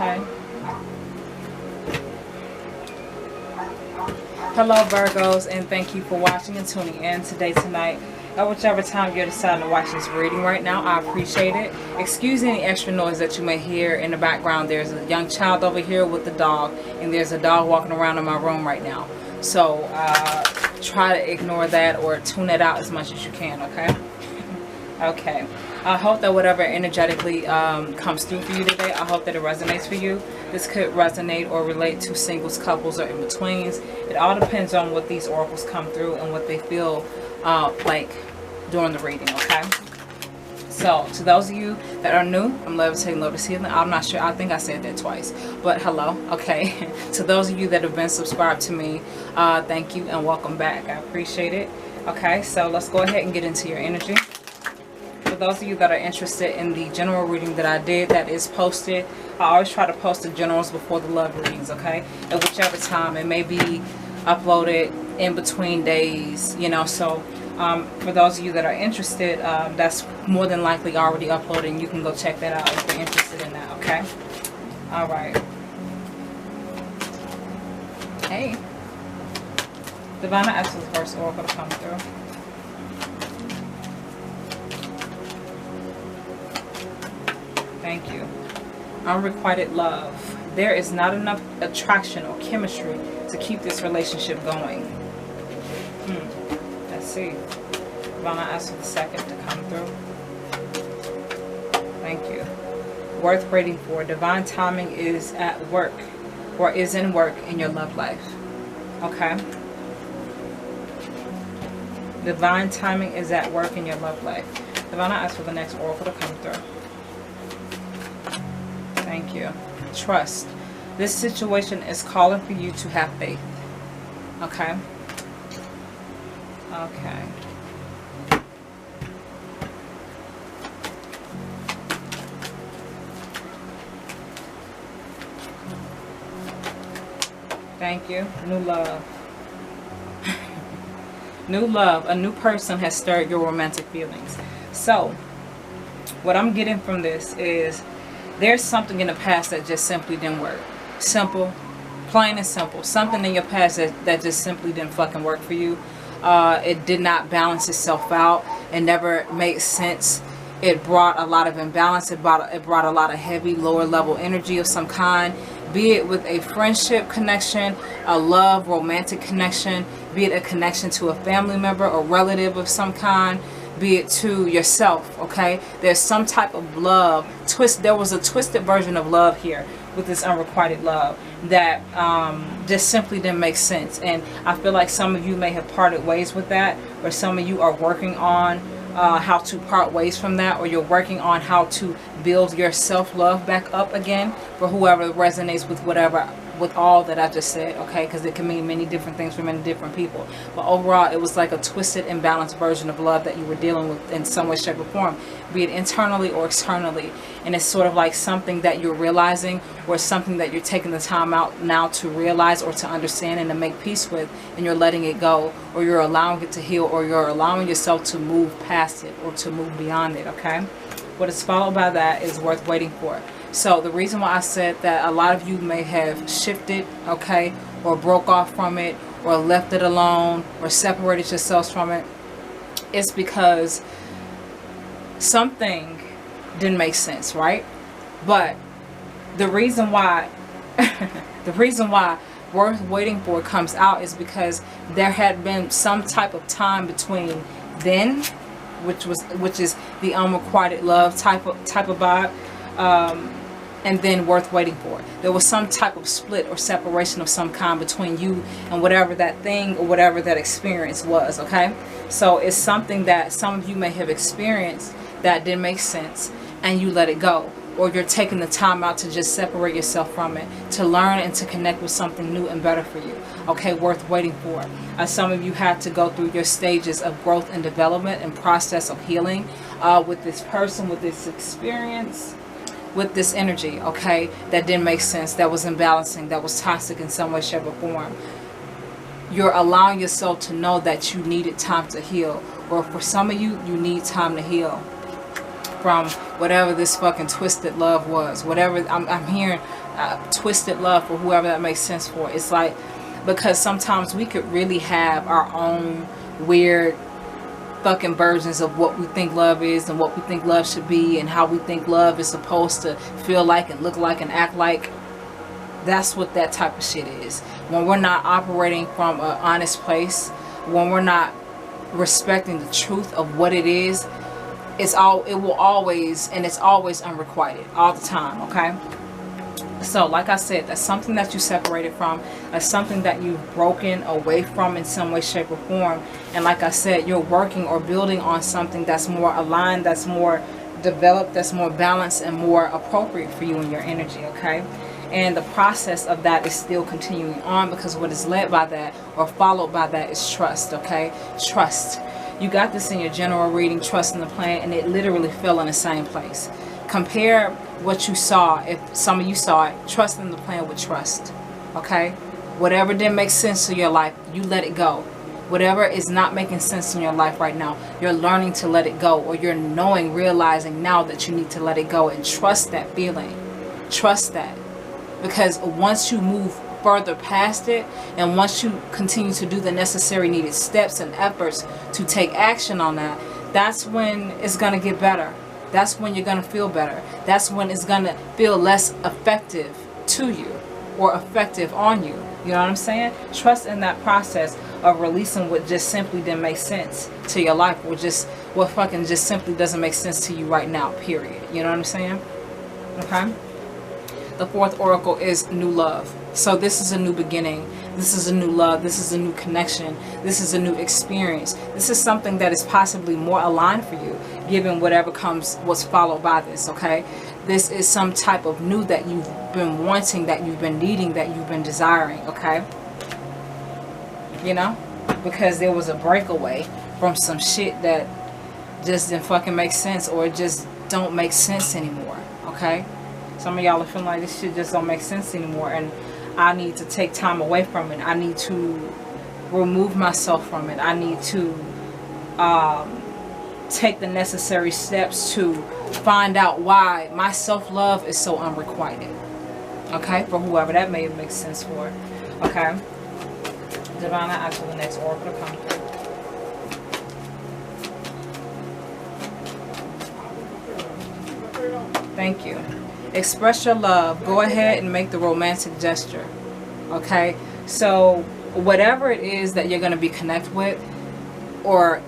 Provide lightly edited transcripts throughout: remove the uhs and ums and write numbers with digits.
Okay. Hello Virgos, and thank you for watching and tuning in today, tonight, at whichever time you're deciding to watch this reading right now. I appreciate it. Excuse any extra noise that you may hear in the background. There's a young child over here with the dog, and there's a dog walking around in my room right now. So try to ignore that or tune it out as much as you can, okay? Okay. I hope that whatever energetically comes through for you today, I hope that it resonates for you. This could resonate or relate to singles, couples, or in-betweens. It all depends on what these oracles come through and what they feel like during the reading, okay? So, to those of you that are new, I'm Levitating, Lotus Healing. I'm not sure, I think I said that twice, but hello, okay? To those of you that have been subscribed to me, thank you and welcome back. I appreciate it. Okay, so let's go ahead and get into your energy. For those of you that are interested in the general reading that I did, that is posted. I always try to post the generals before the love readings, okay? At whichever time. It may be uploaded in between days, you know. So for those of you that are interested, that's more than likely already uploaded, and you can go check that out if you're interested in that, okay? All right. Hey. Divine, I asked for the first oracle to come through. Thank you. Unrequited love. There is not enough attraction or chemistry to keep this relationship going. Let's see. Divine, I ask for the second to come through. Thank you. Worth waiting for. Divine timing is at work or is in work in your love life. Okay. Divine timing is at work in your love life. Divine, I ask for the next oracle to come through. Thank you. Trust. This situation is calling for you to have faith. Okay. Okay. Thank you. New love. New love. A new person has stirred your romantic feelings. So, what I'm getting from this is there's something in the past that just simply didn't work. Simple. Plain and simple. Something in your past that just simply didn't fucking work for you. It did not balance itself out. It never made sense. It brought a lot of imbalance. It brought a lot of heavy, lower level energy of some kind. Be it with a friendship connection, a love, romantic connection. Be it a connection to a family member or relative of some kind. Be it to yourself, okay? There's some type of love twist. There was a twisted version of love here with this unrequited love that just simply didn't make sense. And I feel like some of you may have parted ways with that, or some of you are working on how to part ways from that, or you're working on how to build your self-love back up again, for whoever resonates with all that I just said, okay? Because it can mean many different things for many different people. But overall, it was like a twisted, imbalanced version of love that you were dealing with in some way, shape, or form, be it internally or externally. And it's sort of like something that you're realizing, or something that you're taking the time out now to realize or to understand and to make peace with, and you're letting it go, or you're allowing it to heal, or you're allowing yourself to move past it or to move beyond it, okay? What is followed by that is worth waiting for. So the reason why I said that a lot of you may have shifted, okay, or broke off from it, or left it alone, or separated yourselves from it, is because something didn't make sense, right? But the reason why worth waiting for comes out is because there had been some type of time between then, which is the unrequited love type of vibe, and then worth waiting for. There was some type of split or separation of some kind between you and whatever that thing or whatever that experience was, okay? So it's something that some of you may have experienced that didn't make sense, and you let it go, or you're taking the time out to just separate yourself from it, to learn and to connect with something new and better for you, okay? Worth waiting for. Some of you had to go through your stages of growth and development and process of healing with this person, with this experience, with this energy, okay, that didn't make sense, that was imbalancing, that was toxic in some way, shape, or form. You're allowing yourself to know that you needed time to heal, or for some of you, you need time to heal. from whatever this fucking twisted love was. Whatever, I'm hearing twisted love for whoever that makes sense for. It's like, because sometimes we could really have our own weird fucking versions of what we think love is and what we think love should be and how we think love is supposed to feel like and look like and act like. That's what that type of shit is. When we're not operating from an honest place, when we're not respecting the truth of what it is, it's always unrequited all the time. Okay, so like I said, that's something that you separated from. That's something that you've broken away from in some way, shape, or form. And like I said, you're working or building on something that's more aligned, that's more developed, that's more balanced, and more appropriate for you and your energy. Okay, and the process of that is still continuing on, because what is led by that or followed by that is trust. Okay, trust. You got this in your general reading, trust in the plan, and it literally fell in the same place. Compare what you saw, if some of you saw it, trust in the plan with trust. Okay, whatever didn't make sense to your life, you let it go. Whatever is not making sense in your life right now, you're learning to let it go, or you're realizing now that you need to let it go, and trust that feeling. Trust that. Because once you move further past it, and once you continue to do the necessary needed steps and efforts to take action on that, that's when it's going to get better. That's when you're going to feel better. That's when it's going to feel less effective to you or effective on you. You know what I'm saying? Trust in that process of releasing what just simply didn't make sense to your life, or just what fucking just simply doesn't make sense to you right now, period. You know what I'm saying? Okay? The fourth oracle is new love. So this is a new beginning. This is a new love. This is a new connection. This is a new experience. This is something that is possibly more aligned for you, given whatever comes, what's followed by this. Okay, this is some type of new that you've been wanting, that you've been needing, that you've been desiring. Okay, you know, because there was a breakaway from some shit that just didn't fucking make sense, or it just don't make sense anymore. Okay, some of y'all are feeling like this shit just don't make sense anymore, and I need to take time away from it. I need to remove myself from it. I need to take the necessary steps to find out why my self-love is so unrequited. Okay, for whoever that may make sense for. Okay, Divine, I ask for the next oracle to come through. Thank you. Express your love. Go ahead and make the romantic gesture. Okay, so whatever it is that you're going to be connecting with, or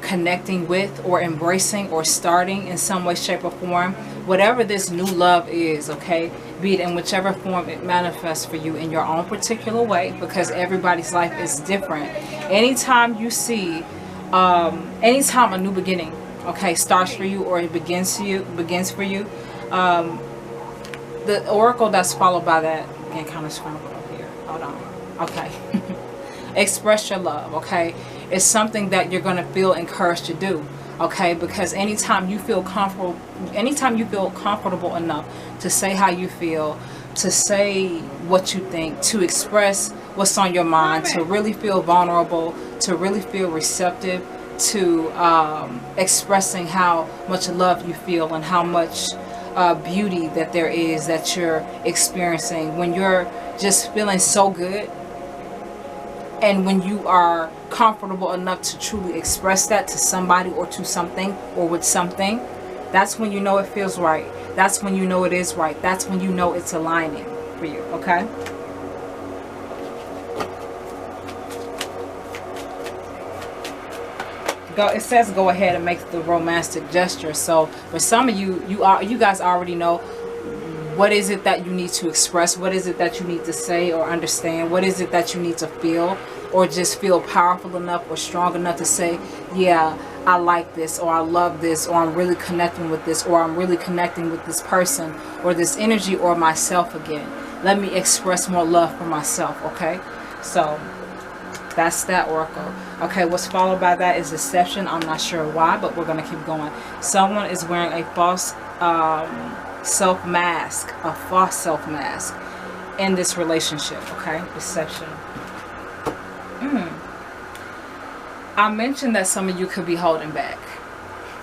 embracing, or starting in some way, shape, or form, whatever this new love is, okay, be it in whichever form it manifests for you in your own particular way, because everybody's life is different. Anytime you see anytime a new beginning, okay, starts for you, or it begins for you, the oracle that's followed by that, again, kind of scrambled up here. Hold on. Okay. Express your love. Okay, it's something that you're going to feel encouraged to do. Okay, because anytime you feel comfortable enough to say how you feel, to say what you think, to express what's on your mind, to really feel vulnerable, to really feel receptive to expressing how much love you feel and how much beauty that there is that you're experiencing, when you're just feeling so good, and when you are comfortable enough to truly express that to somebody, or to something, or with something, that's when you know it feels right. That's when you know it is right. That's when you know it's aligning for you. Okay, it says go ahead and make the romantic gesture. So for some of you, you guys already know what is it that you need to express, what is it that you need to say or understand, what is it that you need to feel, or just feel powerful enough or strong enough to say, yeah, I like this, or I love this, or I'm really connecting with this, or I'm really connecting with this person or this energy or myself again. Let me express more love for myself. Okay, so that's that oracle. Okay, what's followed by that is deception. I'm not sure why, but we're going to keep going. Someone is wearing a false self mask, in this relationship. Okay, deception. I mentioned that some of you could be holding back.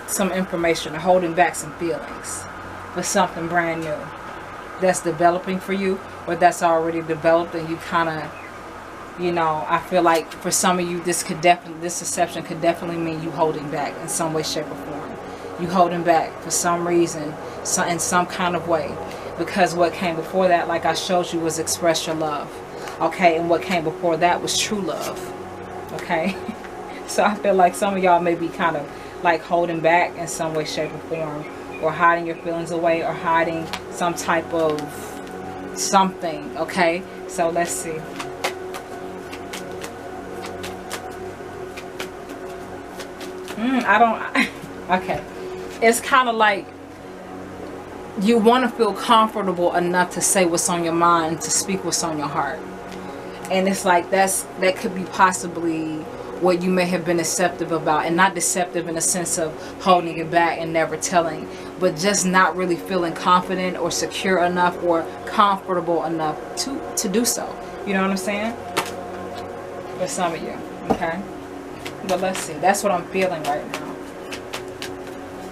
some information or holding back some feelings for something brand new that's developing for you, or that's already developed, and you kind of, you know, I feel like for some of you, this deception could definitely mean you holding back in some way, shape, or form. You holding back for some reason, in some kind of way, because what came before that, like I showed you, was express your love. Okay, and what came before that was true love. Okay, so I feel like some of y'all may be kind of like holding back in some way, shape, or form, or hiding your feelings away, or hiding some type of something. Okay, so let's see. Okay, it's kind of like you want to feel comfortable enough to say what's on your mind, to speak what's on your heart. And it's like that could be possibly what you may have been deceptive about, and not deceptive in a sense of holding it back and never telling, but just not really feeling confident or secure enough or comfortable enough to do so. You know what I'm saying? For some of you, okay? But let's see. That's what I'm feeling right now.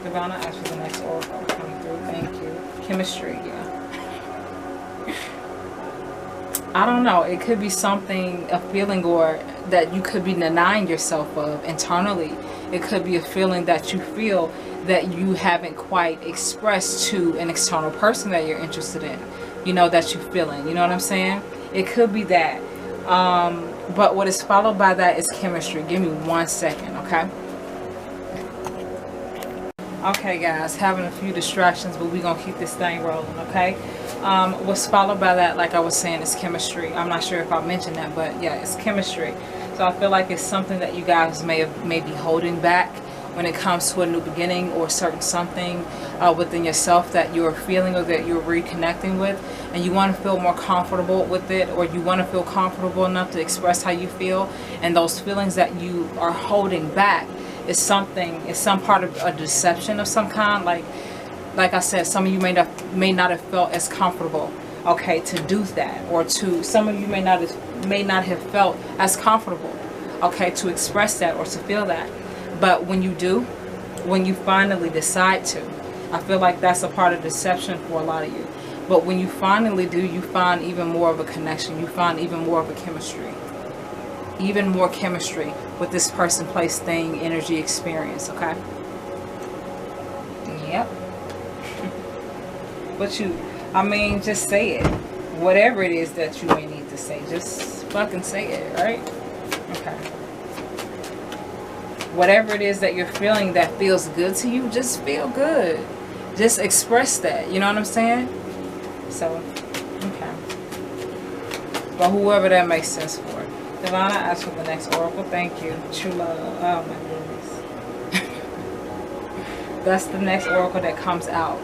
Divana, ask for the next oracle coming through. Thank you. Chemistry, yeah. I don't know. It could be something, a feeling, or that you could be denying yourself of internally. It could be a feeling that you feel that you haven't quite expressed to an external person that you're interested in. You know, that you're feeling. You know what I'm saying? It could be that. But what is followed by that is chemistry. Give me 1 second, okay? Okay, guys, having a few distractions, but we're going to keep this thing rolling, okay? What's followed by that, like I was saying, is chemistry. I'm not sure if I mentioned that, but yeah, it's chemistry. So I feel like it's something that you guys may be holding back when it comes to a new beginning, or certain something within yourself that you're feeling or that you're reconnecting with, and you want to feel more comfortable with it, or you want to feel comfortable enough to express how you feel, and those feelings that you are holding back is some part of a deception of some kind. Like I said, some of you may not have felt as comfortable, okay, to do that, or some of you may not have felt as comfortable, okay, to express that or to feel that. But when you do, when you finally decide to, I feel like that's a part of deception for a lot of you. But when you finally do, you find even more of a connection. You find even more of a chemistry. Even more chemistry with this person, place, thing, energy, experience, okay? Yep. But just say it. Whatever it is that you may need to say, just fucking say it, right? Okay. Whatever it is that you're feeling that feels good to you, just feel good. Just express that. You know what I'm saying? So, okay. But whoever that makes sense for. Divana, ask for the next oracle. Thank you. True love. Oh my goodness. That's the next oracle that comes out.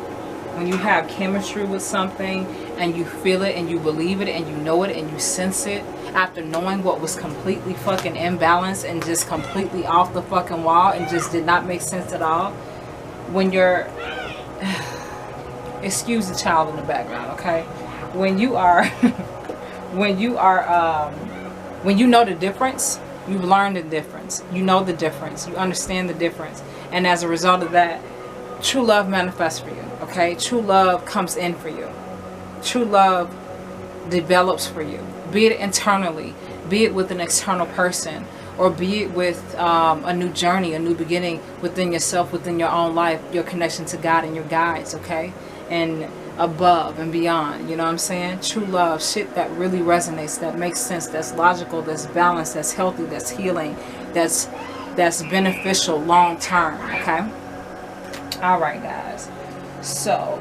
When you have chemistry with something, and you feel it, and you believe it, and you know it, and you sense it, after knowing what was completely fucking imbalanced and just completely off the fucking wall and just did not make sense at all. When you're excuse the child in the background, okay? When you are when you know the difference, you've learned the difference, you know the difference, you understand the difference, and as a result of that, true love manifests for you, okay? True love comes in for you. True love develops for you, be it internally, be it with an external person, or be it with a new journey, a new beginning within yourself, within your own life, your connection to God and your guides, okay? And above and beyond, you know what I'm saying? True love, shit that really resonates, that makes sense, that's logical, that's balanced, that's healthy, that's healing, that's beneficial long term, okay? All right, guys. So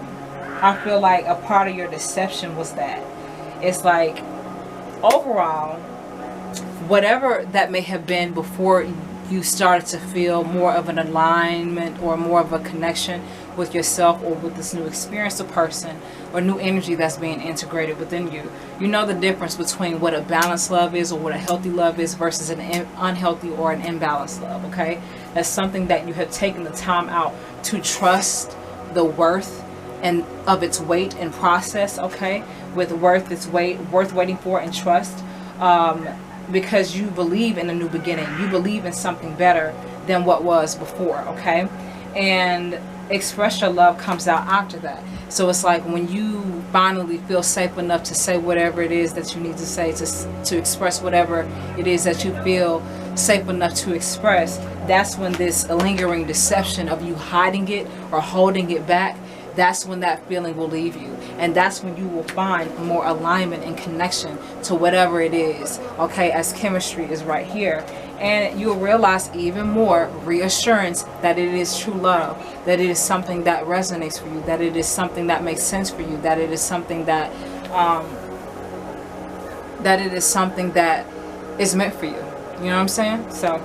I feel like a part of your deception was that it's like, overall, whatever that may have been before you started to feel more of an alignment or more of a connection with yourself, or with this new experience of person or new energy that's being integrated within you, you know the difference between what a balanced love is, or what a healthy love is, versus an unhealthy or an imbalanced love, okay? That's something that you have taken the time out to trust the worth and of its weight and process, okay? With worth waiting for, and trust, because you believe in a new beginning. You believe in something better than what was before, okay? and express your love comes out after that. So it's like when you finally feel safe enough to say whatever it is that you need to say, to express whatever it is that you feel safe enough to express, that's when this lingering deception of you hiding it or holding it back, that's when that feeling will leave you. And that's when you will find more alignment and connection to whatever it is, okay, as chemistry is right here. And you'll realize even more reassurance that it is true love, that it is something that resonates for you, that it is something that makes sense for you, that it is something that is meant for you. You know what I'm saying? So,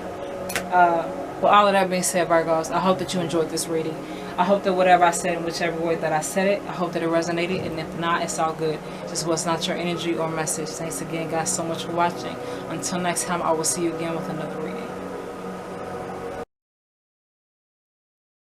with all of that being said, Virgos, I hope that you enjoyed this reading. I hope that whatever I said, in whichever way that I said it, I hope that it resonated. And if not, it's all good. Just was not your energy or message. Thanks again, guys, so much for watching. Until next time, I will see you again with another reading.